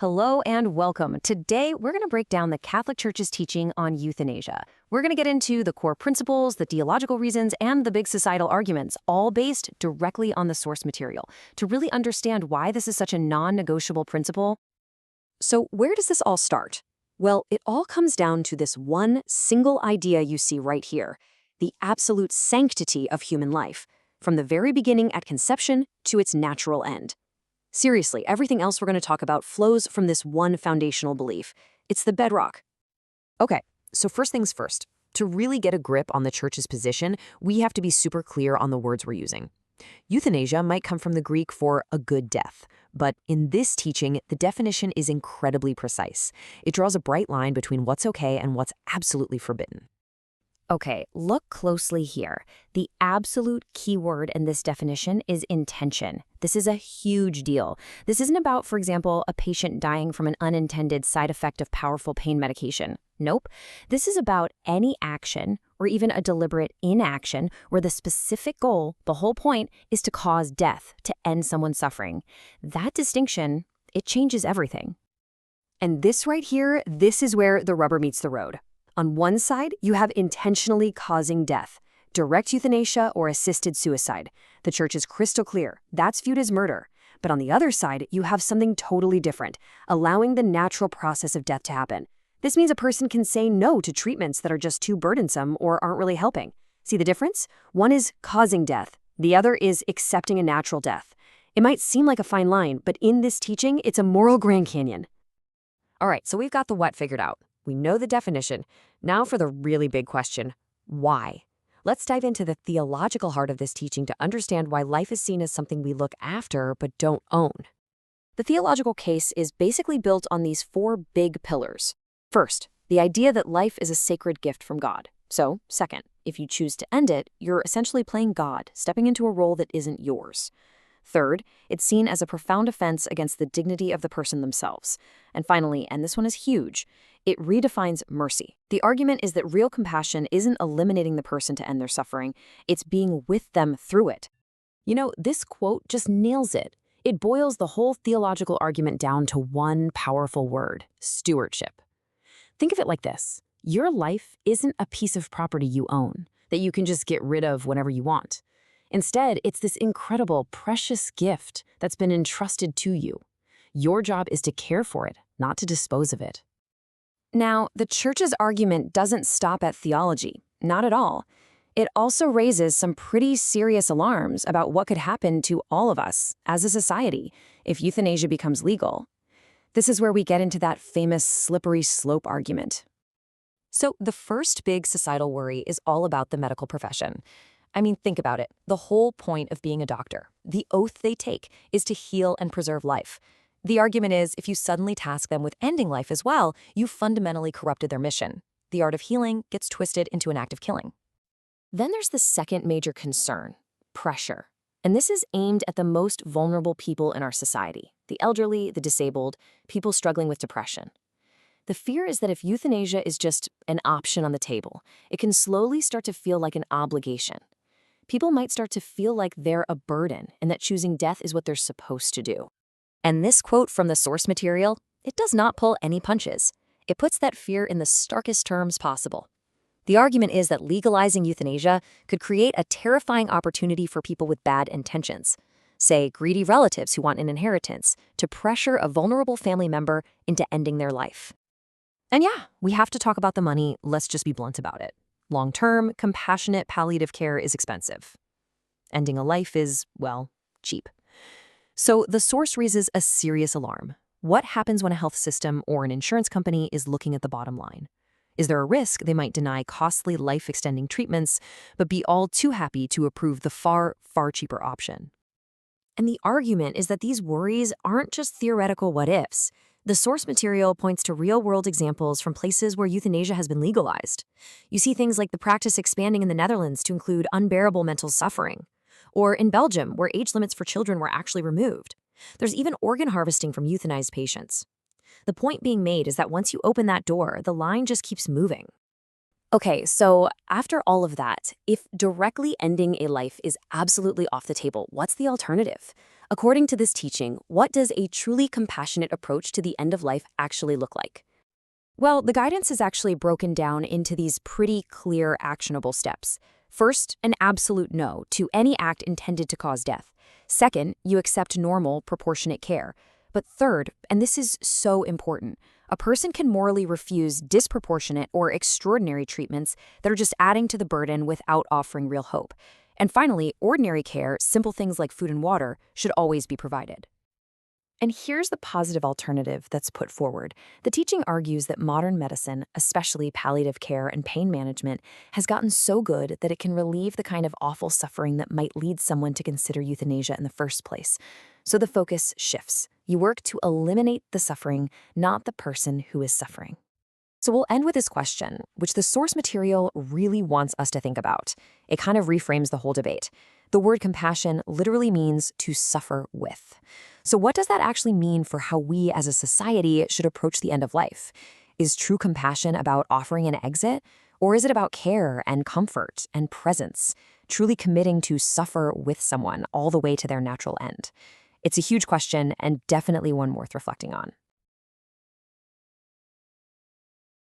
Hello and welcome. Today, we're going to break down the Catholic Church's teaching on euthanasia. We're going to get into the core principles, the theological reasons, and the big societal arguments, all based directly on the source material, to really understand why this is such a non-negotiable principle. So where does this all start? Well, it all comes down to this one single idea you see right here, the absolute sanctity of human life, from the very beginning at conception to its natural end. Seriously, everything else we're going to talk about flows from this one foundational belief. It's the bedrock. Okay, so first things first. To really get a grip on the Church's position, we have to be super clear on the words we're using. Euthanasia might come from the Greek for a good death, but in this teaching, the definition is incredibly precise. It draws a bright line between what's okay and what's absolutely forbidden. Okay, look closely here. The absolute key word in this definition is intention. This is a huge deal. This isn't about, for example, a patient dying from an unintended side effect of powerful pain medication. Nope. This is about any action, or even a deliberate inaction, where the specific goal, the whole point, is to cause death, to end someone's suffering. That distinction, it changes everything. And this right here, this is where the rubber meets the road. On one side, you have intentionally causing death, direct euthanasia or assisted suicide. The Church is crystal clear. That's viewed as murder. But on the other side, you have something totally different, allowing the natural process of death to happen. This means a person can say no to treatments that are just too burdensome or aren't really helping. See the difference? One is causing death. The other is accepting a natural death. It might seem like a fine line, but in this teaching, it's a moral Grand Canyon. All right, so we've got the what figured out. We know the definition. Now for the really big question, why? Let's dive into the theological heart of this teaching to understand why life is seen as something we look after but don't own. The theological case is basically built on these four big pillars. First, the idea that life is a sacred gift from God. So, second, if you choose to end it, you're essentially playing God, stepping into a role that isn't yours. Third, it's seen as a profound offense against the dignity of the person themselves. And finally, and this one is huge, it redefines mercy. The argument is that real compassion isn't eliminating the person to end their suffering, it's being with them through it. You know, this quote just nails it. It boils the whole theological argument down to one powerful word: stewardship. Think of it like this. Your life isn't a piece of property you own that you can just get rid of whenever you want. Instead, it's this incredible, precious gift that's been entrusted to you. Your job is to care for it, not to dispose of it. Now, the Church's argument doesn't stop at theology, not at all. It also raises some pretty serious alarms about what could happen to all of us as a society if euthanasia becomes legal. This is where we get into that famous slippery slope argument. So the first big societal worry is all about the medical profession. I mean, think about it. The whole point of being a doctor, the oath they take, is to heal and preserve life. The argument is, if you suddenly task them with ending life as well, you fundamentally corrupted their mission. The art of healing gets twisted into an act of killing. Then there's the second major concern, pressure. And this is aimed at the most vulnerable people in our society, the elderly, the disabled, people struggling with depression. The fear is that if euthanasia is just an option on the table, it can slowly start to feel like an obligation. People might start to feel like they're a burden and that choosing death is what they're supposed to do. And this quote from the source material, it does not pull any punches. It puts that fear in the starkest terms possible. The argument is that legalizing euthanasia could create a terrifying opportunity for people with bad intentions, say greedy relatives who want an inheritance, to pressure a vulnerable family member into ending their life. And yeah, we have to talk about the money. Let's just be blunt about it. Long-term, compassionate palliative care is expensive. Ending a life is, well, cheap. So the source raises a serious alarm. What happens when a health system or an insurance company is looking at the bottom line? Is there a risk they might deny costly life-extending treatments, but be all too happy to approve the far, far cheaper option? And the argument is that these worries aren't just theoretical what-ifs. The source material points to real-world examples from places where euthanasia has been legalized. You see things like the practice expanding in the Netherlands to include unbearable mental suffering, or in Belgium, where age limits for children were actually removed. There's even organ harvesting from euthanized patients. The point being made is that once you open that door, the line just keeps moving. Okay, so after all of that, if directly ending a life is absolutely off the table, what's the alternative? According to this teaching, what does a truly compassionate approach to the end of life actually look like? Well, the guidance is actually broken down into these pretty clear, actionable steps. First, an absolute no to any act intended to cause death. Second, you accept normal, proportionate care. But third, and this is so important, a person can morally refuse disproportionate or extraordinary treatments that are just adding to the burden without offering real hope. And finally, ordinary care, simple things like food and water, should always be provided. And here's the positive alternative that's put forward. The teaching argues that modern medicine, especially palliative care and pain management, has gotten so good that it can relieve the kind of awful suffering that might lead someone to consider euthanasia in the first place. So the focus shifts. You work to eliminate the suffering, not the person who is suffering. So we'll end with this question, which the source material really wants us to think about. It kind of reframes the whole debate. The word compassion literally means to suffer with. So what does that actually mean for how we as a society should approach the end of life? Is true compassion about offering an exit? Or is it about care and comfort and presence, truly committing to suffer with someone all the way to their natural end? It's a huge question and definitely one worth reflecting on.